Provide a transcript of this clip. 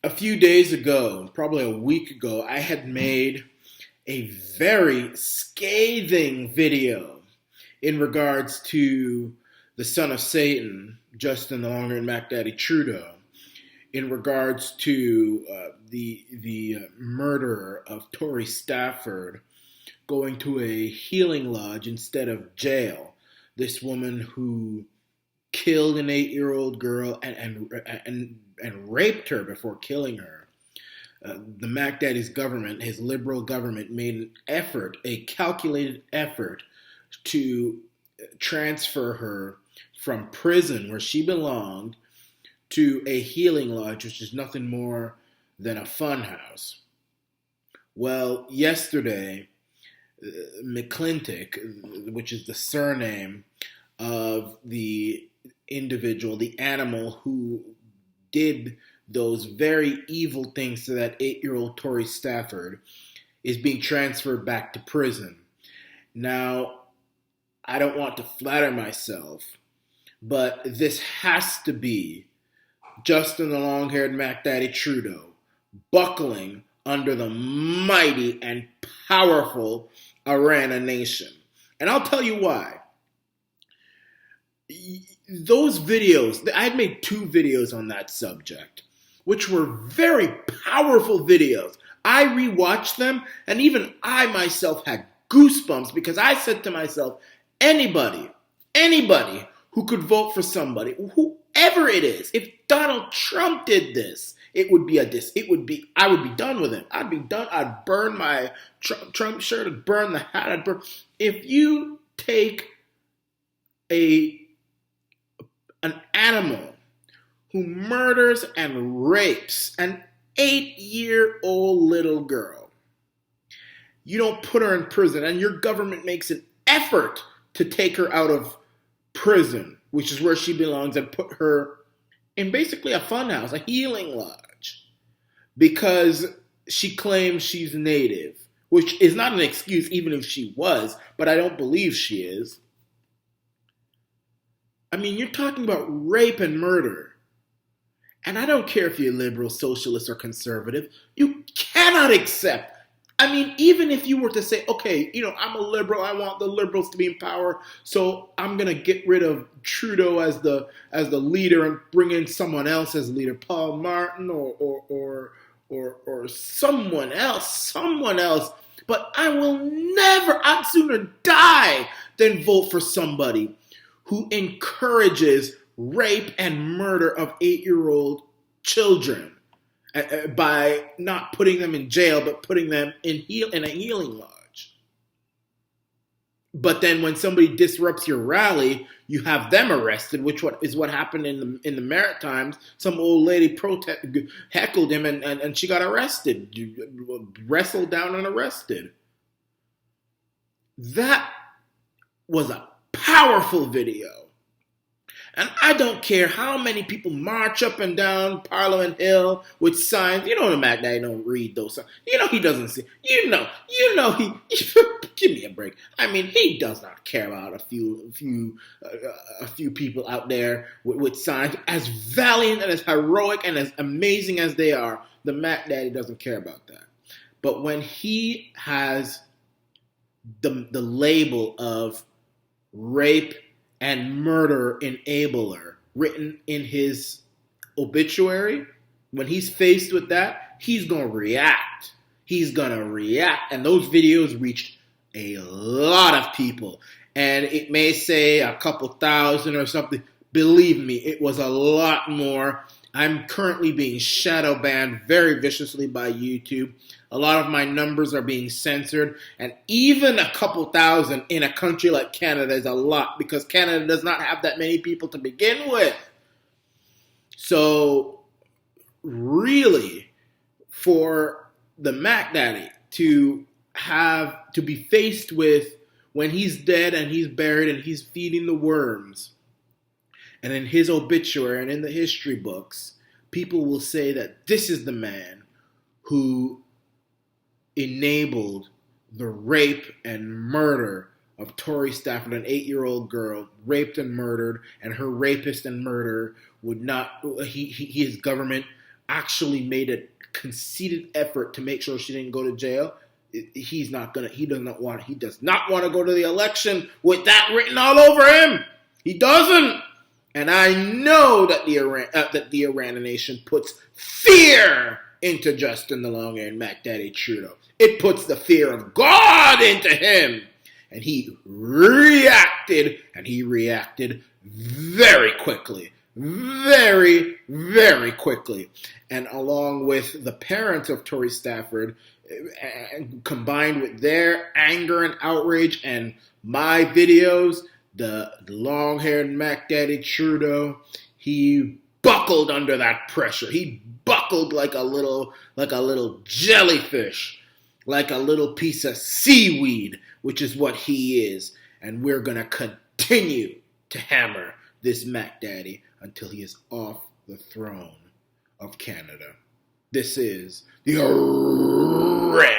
A few days ago, probably a week ago, I had made a very scathing video in regards to the son of Satan, Justin the Longer and Mac Daddy Trudeau, in regards to the murder of Tori Stafford going to a healing lodge instead of jail. This woman who killed an 8-year-old girl and raped her before killing her. The Mac Daddy's government, his liberal government, made an effort, a calculated effort, to transfer her from prison where she belonged to a healing lodge, which is nothing more than a fun house. Well, yesterday, McClintock, which is the surname of the individual, the animal who did those very evil things to that 8-year-old Tori Stafford, is being transferred back to prison. Now, I don't want to flatter myself, but this has to be Justin the long-haired Mac Daddy Trudeau buckling under the mighty and powerful Arana Nation. And I'll tell you why. Those videos, I had made 2 videos on that subject, which were very powerful videos. I rewatched them, and even I myself had goosebumps because I said to myself, anybody who could vote for somebody, whoever it is, if Donald Trump did this, I would be done with him. I'd be done. I'd burn my Trump shirt, I'd burn the hat, I'd burn. If you take an animal who murders and rapes an 8-year-old little girl, you don't put her in prison, and your government makes an effort to take her out of prison, which is where she belongs, and put her in basically a funhouse, a healing lodge, because she claims she's native, which is not an excuse even if she was, but I don't believe she is. I mean, you're talking about rape and murder. And I don't care if you're liberal, socialist, or conservative. You cannot accept. I mean, even if you were to say, okay, I'm a liberal, I want the liberals to be in power, so I'm going to get rid of Trudeau as the leader and bring in someone else as leader, Paul Martin or someone else. But I'd sooner die than vote for somebody who encourages rape and murder of 8-year-old children by not putting them in jail, but putting them in a healing lodge. But then when somebody disrupts your rally, you have them arrested, which is what happened in the Maritimes. Some old lady heckled him, and she got arrested, wrestled down and arrested. That was a powerful video. And I don't care how many people march up and down Parliament Hill with signs. The Mac Daddy don't read those signs. He doesn't see. He, give me a break. I mean, he does not care about a few people out there with signs. As valiant and as heroic and as amazing as they are, the Mac Daddy doesn't care about that. But when he has the label of rape and murder enabler written in his obituary, when he's faced with that, he's going to react. And those videos reached a lot of people. And it may say a couple thousand or something. Believe me, it was a lot more. I'm currently being shadow banned very viciously by YouTube. A lot of my numbers are being censored, and even a couple thousand in a country like Canada is a lot, because Canada does not have that many people to begin with. So, really, for the Mac Daddy to be faced with, when he's dead and he's buried and he's feeding the worms, and in his obituary and in the history books, people will say that this is the man who enabled the rape and murder of Tori Stafford, an 8-year-old girl, raped and murdered, and her rapist and murderer would not, his government, actually made a conceited effort to make sure she didn't go to jail, he does not want to go to the election with that written all over him. He doesn't. And I know that the Arana Nation puts fear into Justin the Long-Haired Mac Daddy Trudeau. It puts the fear of God into him. And he reacted very quickly. Very, very quickly. And along with the parents of Tori Stafford, combined with their anger and outrage and my videos, the long-haired Mac Daddy Trudeau, he buckled under that pressure. He buckled like a little jellyfish, like a little piece of seaweed, which is what he is. And we're going to continue to hammer this Mac Daddy until he is off the throne of Canada. This is the Arana